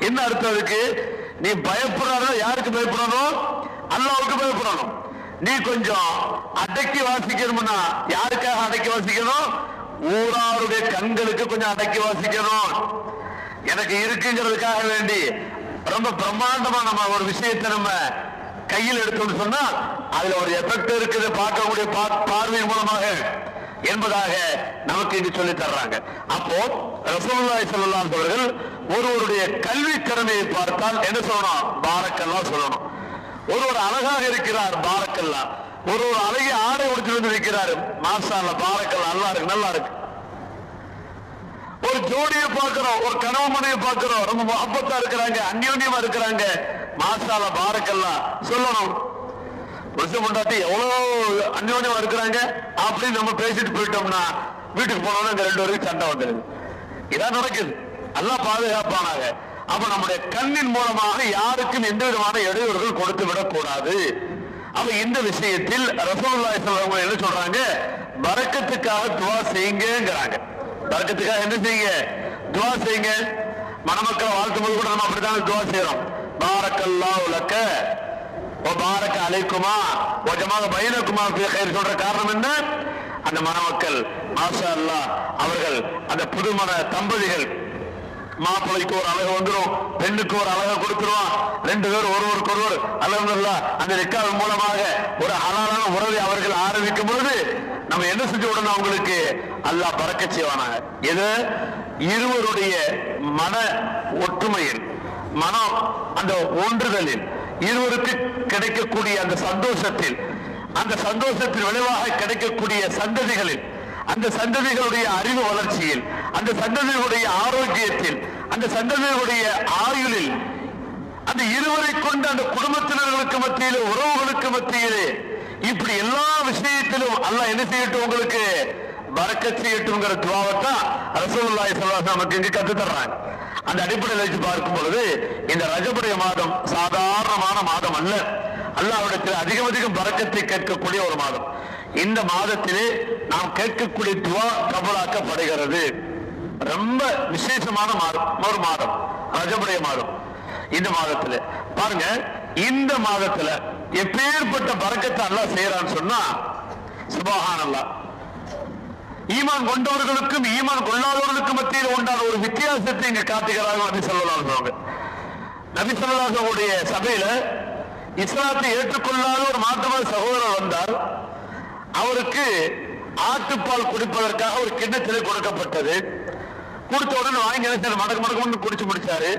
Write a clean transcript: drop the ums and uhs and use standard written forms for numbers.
என்ன அர்த்தம் அதுக்கு? நீ பயப்படாத, யாருக்கு பயப்படணும்? அல்லாஹ்வுக்கு பயப்படணும். நீ கொஞ்சம் அடக்கி வாசிக்கணும்னா யாருக்காக அடக்கி வாசிக்கணும்? ஊராருடைய கண்களுக்கு கொஞ்சம் அடக்கி வாசிக்கணும். எனக்கு இருக்குங்கிறதுக்காக வேண்டி ரொம்ப பிரம்மாண்டமா நம்ம ஒரு விஷயத்தை நம்ம கையில் எடுத்தோம்னு சொன்னா அதுல ஒரு எஃபெக்ட் இருக்குது பார்க்கக்கூடிய பார்வை மூலமாக என்பதாக நமக்கு இங்கு சொல்லி தர்றாங்க. அப்போ ரசூலுல்லாஹி ஸல்லல்லாஹு அலைஹி அவர்கள் ஒருவருடைய கல்வி திறமையை பார்த்தால் என்ன சொல்லணும்? பாரக்கல்லாஹ் சொல்லணும். ஒருவர் அழகாக இருக்கிறார், பாரக்கல்லாஹ். ஒரு அழகிய ஆடை உடுத்தி வந்து இருக்கிறார், மாஷா அல்லாஹ், பாரக்கல்லாஹ், நல்லா இருக்கு, நல்லா இருக்கு. ஒரு ஜோடியை பார்க்கிறோம், ஒரு கணவன் மனைவியை பார்க்கிறோம், ரொம்ப முஹப்பத்தா இருக்கிறாங்க, அந்யோன்யமா இருக்கிறாங்க, மாஷா அல்லாஹ், பாரக்கல்லாஹ் சொல்லணும். புருஷன் பொண்டாட்டி எவ்வளவு அந்யோன்யமா இருக்கிறாங்க அப்படின்னு நம்ம பேசிட்டு போயிட்டோம்னா வீட்டுக்கு போனோம்னா இந்த ரெண்டு பேருக்கு சண்டை வந்துடுது. இதான் நடக்குது. அல்லாஹ் பாதுகாப்பானாக. அப்ப நம்முடைய கண்ணின் மூலமாக யாருக்கும் எந்த விதமான இடையூறுகள் கொடுத்து விடக்கூடாது. அப்ப இந்த விஷயத்தில் ரசூலுல்லாஹி ஸல்லல்லாஹு அலைஹி வஸல்லம் என்ன சொல்றாங்க? பரக்கத்துக்காக துஆ செய்யுங்கங்கறாங்க. பரக்கத்துக்காக என்ன செய்யுங்க? துஆ செய்யுங்க. மணமக்களை வாழ்த்தும் போது கூட நம்ம அப்படித்தான் துஆ செய்யறோம். பாரக்கல்லாஹு லக்க வ பாரக அலைக்குமா வ ஜமா பைனகுமா ஃபீ கைர் சொல்ற காரணம் என்ன? அந்த மணமக்கள் மாஷா அல்லாஹ் அவர்கள் அந்த புதுமண தம்பதிகள் மாப்பிளைக்கு ஒரு அழகு வந்துடும், பெண்ணுக்கு ஒரு அழகை கொடுத்துருவான். ரெண்டு பேரும் ஒருவருக்கு ஒருவர் அல்ஹம்துலில்லாஹ் அந்த நிக்காஹ் மூலமாக ஒரு ஹலாலான உறவை அவர்கள் ஆரம்பிக்கும் பொழுது நம்ம என்ன செஞ்சு விடணும்? அவங்களுக்கு அல்லாஹ் பரக்கத் செய்வானாங்க. இது இருவருடைய மன ஒற்றுமையில், மனம் அந்த ஒன்றுதலில், இருவருக்கு கிடைக்கக்கூடிய அந்த சந்தோஷத்தில், அந்த சந்தோஷத்தின் விளைவாக கிடைக்கக்கூடிய சந்ததிகளில், அந்த சந்ததிகளுடைய அறிவு வளர்ச்சியில், அந்த சந்ததிகளுடைய ஆரோக்கியத்தில், அந்த சந்ததிகளுடைய ஆயுளில், அந்த இருவரை கொண்டு அந்த குடும்பத்தினர்களுக்கு மத்தியிலே, உறவுகளுக்கு மத்தியிலே, இப்படி எல்லா விஷயத்திலும் அல்லாஹ் என்ன செய்யட்டும்? உங்களுக்கு பரக்கத் செய்யட்டும்ங்கிற துஆவத்தான் ரசூலுல்லாஹி ஸல்லல்லாஹு அலைஹி நமக்கு இங்கு கற்றுத் தர்றாங்க. அந்த அடிப்படையில் வச்சு பார்க்கும் பொழுது இந்த ரஜபுடைய மாதம் சாதாரணமான மாதம் அல்ல. அல்லாஹ்விடத்தில் அதிகம் அதிகம் பரக்கத்தை கேட்கக்கூடிய ஒரு மாதம். இந்த மாதத்திலே நாம் கேட்கக்கூடிய துஆ கபூலாக்கப்படுகிறது. ரொம்ப விசேஷமான மாதம், ஒரு மாதம் ரஜபுடைய மாதம். இந்த மாதத்துல பாருங்க, இந்த மாதத்துல எப்பேற்பட்ட பரக்கத்தை அல்லாஹ் செய்யறான்னு சொன்னா சுப்ஹானல்லாஹ். ஈமான் கொண்டவர்களுக்கும் ஈமான் கொள்ளாதவர்களுக்கும் மத்தியில் உண்டான ஒரு வித்தியாசத்தை இங்க காட்டுகிறார்கள் நபி ஸல்லல்லாஹு அலைஹி வஸல்லம். நபி ஸல்லல்லாஹு அலைஹி வஸல்லம் உடைய சபையில இஸ்லாத்தை ஏற்றுக்கொள்ளாத ஒரு மாற்றமான சகோதரர் வந்தார். அவருக்கு ஆட்டுப்பால் குடிப்பதற்காக ஒரு கிண்ணத்திலே கொடுக்கப்பட்டது. கொடுத்த உடனே வாங்கி மடக்கு மடக்கு குடிச்சு முடிச்சாரு.